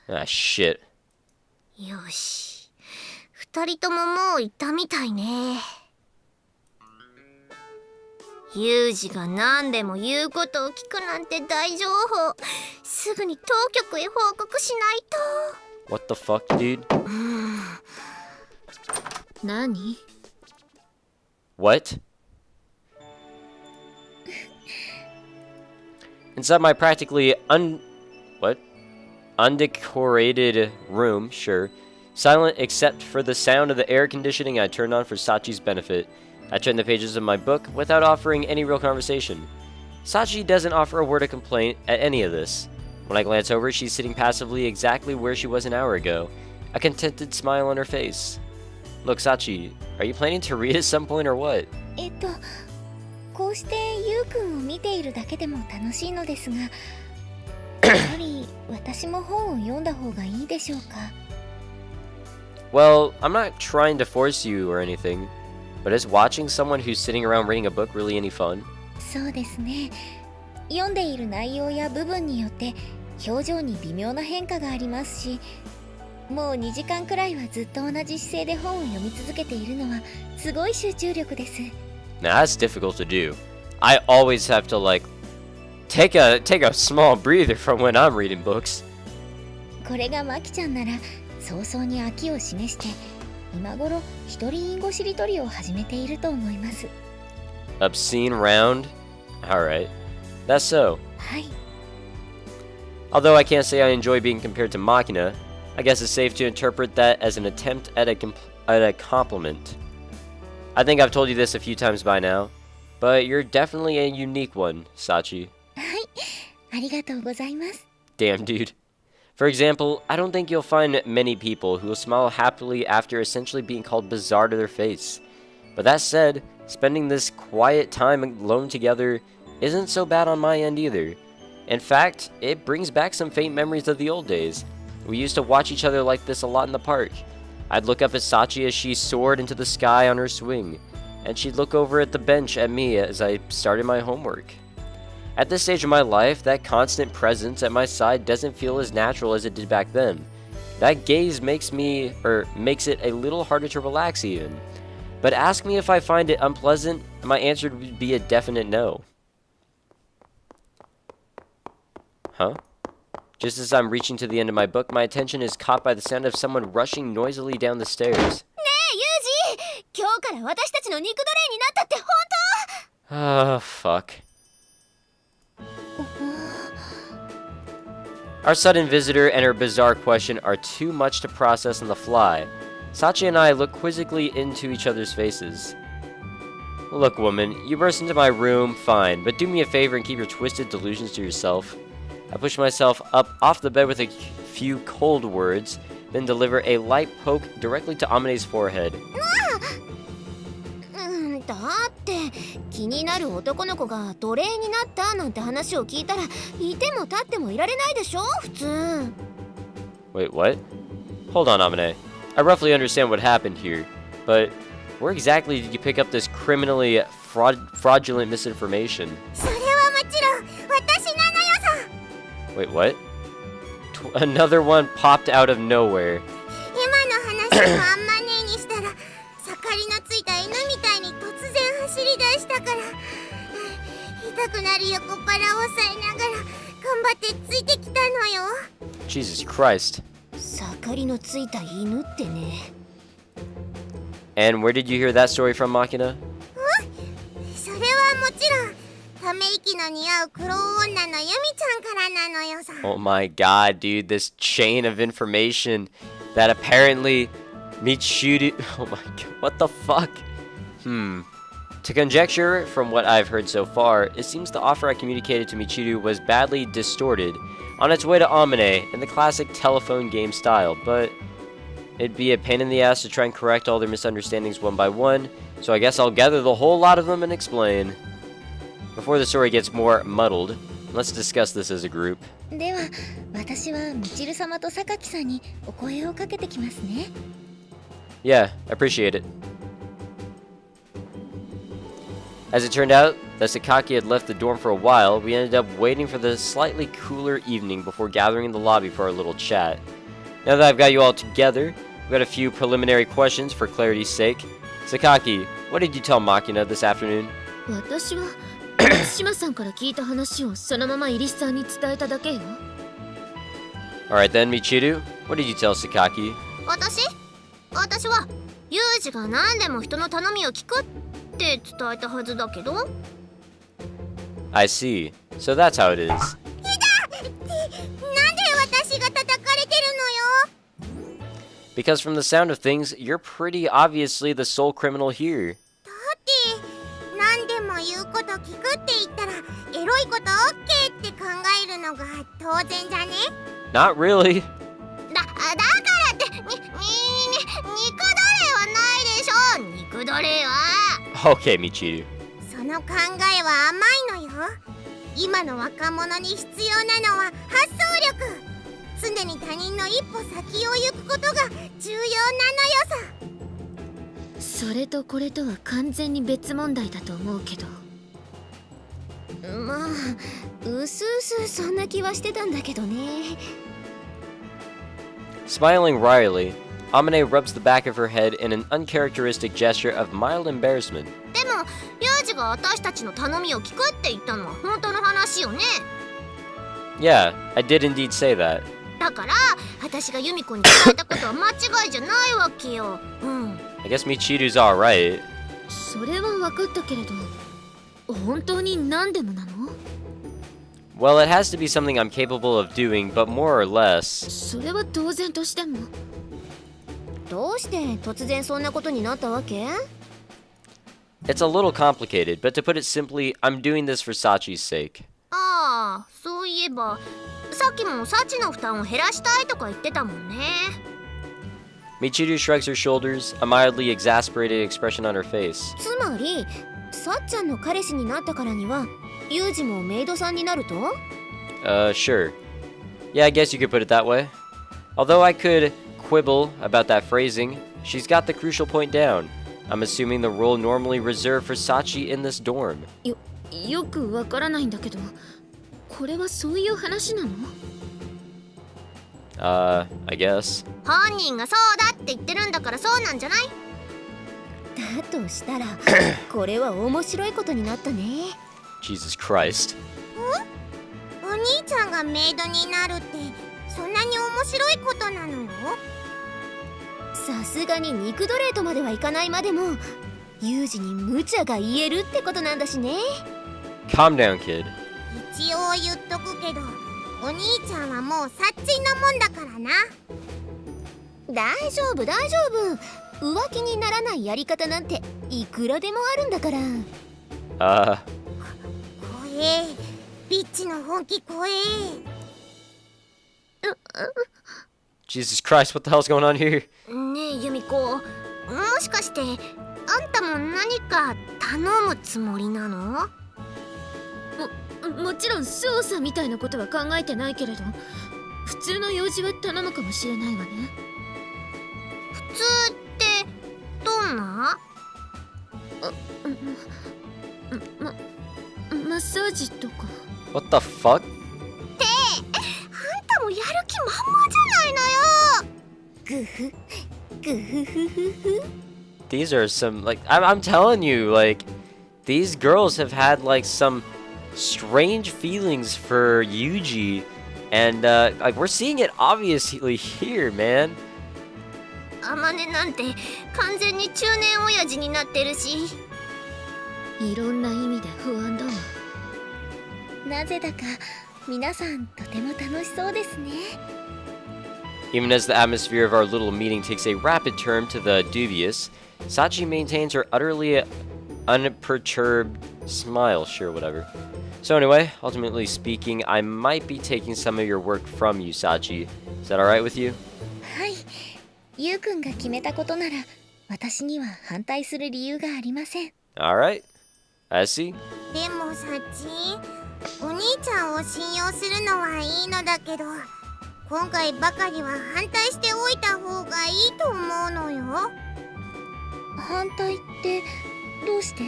Ah, shit. よし。二人とももう行ったみたいね。ユウジが何でも言うことを聞くなんて大情報。すぐに当局へ報告しないと。What the fuck, dude? 何？ What? Inside my practically undecorated room, sure. Silent except for the sound of the air conditioning I turned on for Sachi's benefit. I turned the pages of my book without offering any real conversation. Sachi doesn't offer a word of complaint at any of this. When I glance over, she's sitting passively exactly where she was an hour ago, a contented smile on her face. Look, Sachi, are you planning to read at some point or what? こうしてユウくんを見ているだけでも楽しいのですが、やはり私も本を読んだ方がいいでしょうか。Well, I'm not trying to force you or anything, but is watching someone who's sitting around reading a book really any fun? そうですね。読んでいる内容や部分によって表情に微妙な変化がありますし、もう2時間くらいはずっと同じ姿勢で本を読み続けているのはすごい集中力です。Now that's difficult to do. I always have to take a small breather from when I'm reading books. これがマキちゃんなら早々に飽きを示して今頃一人インゴしりとりを始めていると思います。Obscene round? Alright. That's so. はい。Although I can't say I enjoy being compared to Machina, I guess it's safe to interpret that as an attempt at a compliment. I think I've told you this a few times by now, but you're definitely a unique one, Sachi. はい。ありがとうございます。 Damn, dude. For example, I don't think you'll find many people who will smile happily after essentially being called bizarre to their face. But that said, spending this quiet time alone together isn't so bad on my end either. In fact, it brings back some faint memories of the old days. We used to watch each other like this a lot in the park. I'd look up at Sachi as she soared into the sky on her swing, and she'd look over at the bench at me as I started my homework. At this stage of my life, that constant presence at my side doesn't feel as natural as it did back then. That gaze makes it a little harder to relax even. But ask me if I find it unpleasant, my answer would be a definite no. Huh? Just as I'm reaching to the end of my book, my attention is caught by the sound of someone rushing noisily down the stairs. ねえユージ、今日から私たちの肉奴隷になったって本当？ Oh, fuck. Our sudden visitor and her bizarre question are too much to process on the fly. Sachi and I look quizzically into each other's faces. Look, woman, you burst into my room, fine, but do me a favor and keep your twisted delusions to yourself. I push myself up off the bed with a few cold words, then deliver a light poke directly to Amane's forehead. だって気になる男の子が奴隷になったなんて話を聞いたらいても立ってもいられないでしょ普通。 Wait, what? Hold on, Amane. I roughly understand what happened here, but where exactly did you pick up this criminally fraudulent misinformation? それはもちろん私なのよさ。 Wait, what? Another one popped out of nowhere. 今の話をあんまねにしたら盛りのついた犬みたいに突然走り出したから痛くなる横腹を押さえながら頑張ってついてきたのよ。 Jesus Christ. 盛りのついた犬ってね。 And where did you hear that story from, Machina? それはもちろんため息の似合う黒女のユミちゃんからなのよさ。 Oh my god, dude, this chain of information that apparently Michiru... Oh my god, what the fuck? To conjecture from what I've heard so far, it seems the offer I communicated to Michiru was badly distorted on its way to Amane in the classic telephone game style, but it'd be a pain in the ass to try and correct all their misunderstandings one by one, so I guess I'll gather the whole lot of them and explain. Before the story gets more muddled, let's discuss this as a group. では私はミチル様と榊さんにお声をかけてきますね。 Yeah, I appreciate it. As it turned out, that Sakaki had left the dorm for a while, we ended up waiting for the slightly cooler evening before gathering in the lobby for our little chat. Now that I've got you all together, we've got a few preliminary questions for clarity's sake. Sakaki, what did you tell Makina this afternoon? 私は島さんから聞いた話をそのままイリスさんに伝えただけよ。Alright then, Michiru, what did you tell Sakaki? 私はユージが何でも人の頼みを聞くって伝えたはずだけど。I see. So that's how it is. なんで私が叩かれてるのよ。 Because from the sound of things, you're pretty obviously the sole criminal here. だって何でも言うこと聞くって言ったらエロいこと OK って考えるのが当然じゃね。 Not really. だからって肉奴隷はないでしょ。肉奴隷は Okay, Michiru. その考えは甘いのよ。今の若者に必要なのは発想力。常に他人の一歩先を行くことが重要なのよさ。それとこれとは完全に別問題だと思うけど。まあうすうすそんな気はしてたんだけどね。Smiling wryly, Amane rubs the back of her head in an uncharacteristic gesture of mild embarrassment. でもユージが私たちの頼みを聞くって言ったのは本当の話よね。 Yeah, I did indeed say that. だから私がユミコに伝えたことは間違いじゃないわけよ。I guess Michiru's alright. それは分かったけれど、本当に何でもなの？ Well, it has to be something I'm capable of doing, but more or less. それは当然としても。どうして突然そんなことになったわけ？ It's a little complicated, but to put it simply, I'm doing this for Sachi's sake. ああ、そういえばさっきもサチの負担を減らしたいとか言ってたもんね。 Michiru shrugs her shoulders, a mildly exasperated expression on her face. つまりさっちゃんの彼氏になったからにはユージもメイドさんになると？ Sure. Yeah, I guess you could put it that way. Although I could quibble about that phrasing, she's got the crucial point down. I'm assuming the role normally reserved for Sachi in this dorm. よくわからないんだけど、これはそういう話なの？ I guess. 本人がそうだって言ってるんだからそうなんじゃない？だとしたらこれは面白いことになったね。 Jesus Christ. お兄ちゃんがメイドになるってそんなに面白いことなのよ。さすがに肉奴隷とまではいかないまでもユージに無茶が言えるってことなんだしね。 Calm down, kid. 一応言っとくけどお兄ちゃんはもうサッチーなもんだからな。大丈夫大丈夫、浮気にならないやり方なんていくらでもあるんだから。怖え、ビッチの本気怖え。Jesus Christ, what the hell's going on here? ねえユミコ、もしかしてあんたも何か頼むつもりなの？もちろん捜査みたいなことは考えてないけれど、普通の用事は頼むかもしれないわね。普通ってどんな？マッサージとか。 What the fuck? あんたもやる気満々じゃないのよ。ぐふぐふふふふ。 These are some, like, I'm telling you, like, these girls have had, like, some strange feelings for Yuji, and, like, we're seeing it obviously here, man. あまねなんて完全に中年親父になってるし、いろんな意味で不安だわ。なぜだか皆さんとても楽しそうですね。 Even as the atmosphere of our little meeting takes a rapid turn to the dubious, Sachi maintains her utterly unperturbed smile. Sure, whatever. So anyway, ultimately speaking, I might be taking some of your work from you, Sachi. Is that alright with you? はい、ゆうくんが決めたことなら私には反対する理由がありません。 Alright. I see. でもサチ、お兄ちゃんを信用するのはいいのだけど、今回ばかりは反対しておいた方がいいと思うのよ。反対ってどうして？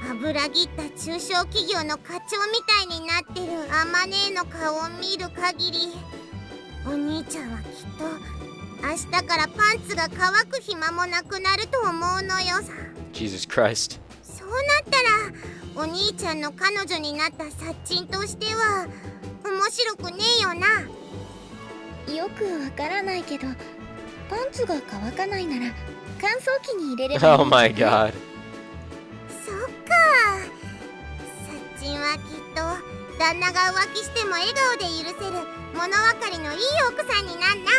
油切った中小企業の課長みたいになってるあまねの顔を見る限り、お兄ちゃんはきっと明日からパンツが乾く暇もなくなると思うのよさ。 Jesus Christ. そうなったらお兄ちゃんの彼女になったサッチンとしては面白くねえよな。よくわからないけど、パンツが乾かないなら乾燥機に入れればいい Oh my god. そっか。サッチンはきっと旦那が浮気しても笑顔で許せる物分かりのいい奥さんになんな。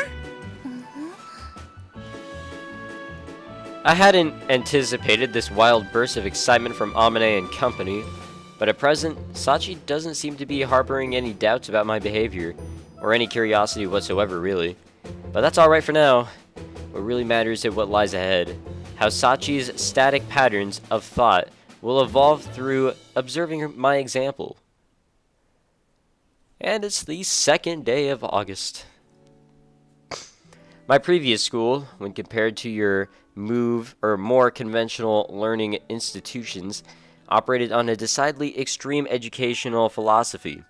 I hadn't anticipated this wild burst of excitement from Amane and company, but at present, Sachi doesn't seem to be harboring any doubts about my behavior, or any curiosity whatsoever, really. But that's alright for now. What really matters is what lies ahead, how Sachi's static patterns of thought will evolve through observing my example. And it's the 2nd day of August. My previous school, when compared to your more conventional learning institutions, operated on a decidedly extreme educational philosophy.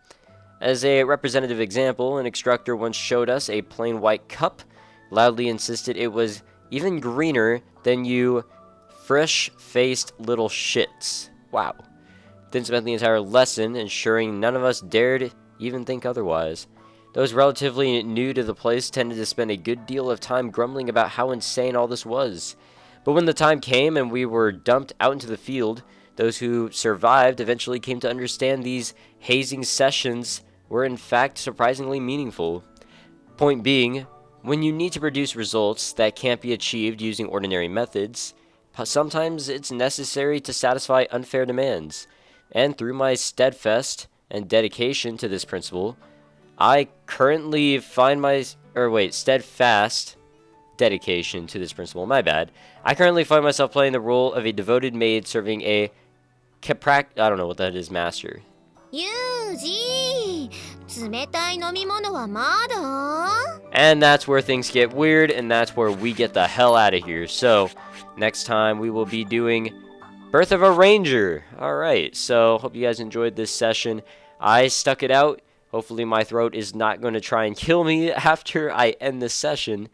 As a representative example, an instructor once showed us a plain white cup, loudly insisted it was even greener than you fresh-faced little shits. Wow. Then spent the entire lesson ensuring none of us dared even think otherwise. Those relatively new to the place tended to spend a good deal of time grumbling about how insane all this was. But when the time came and we were dumped out into the field, those who survived eventually came to understand these hazing sessions were in fact surprisingly meaningful. Point being, when you need to produce results that can't be achieved using ordinary methods, sometimes it's necessary to satisfy unfair demands. And through my steadfast and dedication to this principle, steadfast dedication to this principle, my bad. I currently find myself playing the role of a devoted maid serving a I don't know what that is, master. ユージ、冷たい飲み物はまだ？ And that's where things get weird, and that's where we get the hell out of here. So, next time we will be doing Birth of a Ranger. Alright, so hope you guys enjoyed this session. I stuck it out. Hopefully my throat is not going to try and kill me after I end this session.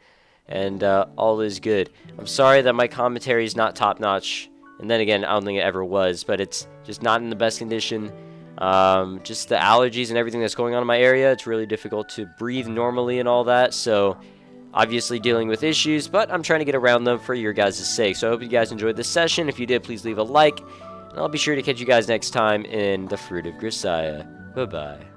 And all is good. I'm sorry that my commentary is not top-notch. And then again, I don't think it ever was. But it's just not in the best condition. Just the allergies and everything that's going on in my area. It's really difficult to breathe normally and all that. So, obviously dealing with issues. But I'm trying to get around them for your guys' sake. So I hope you guys enjoyed this session. If you did, please leave a like. And I'll be sure to catch you guys next time in The Fruit of Grisaia. Bye-bye.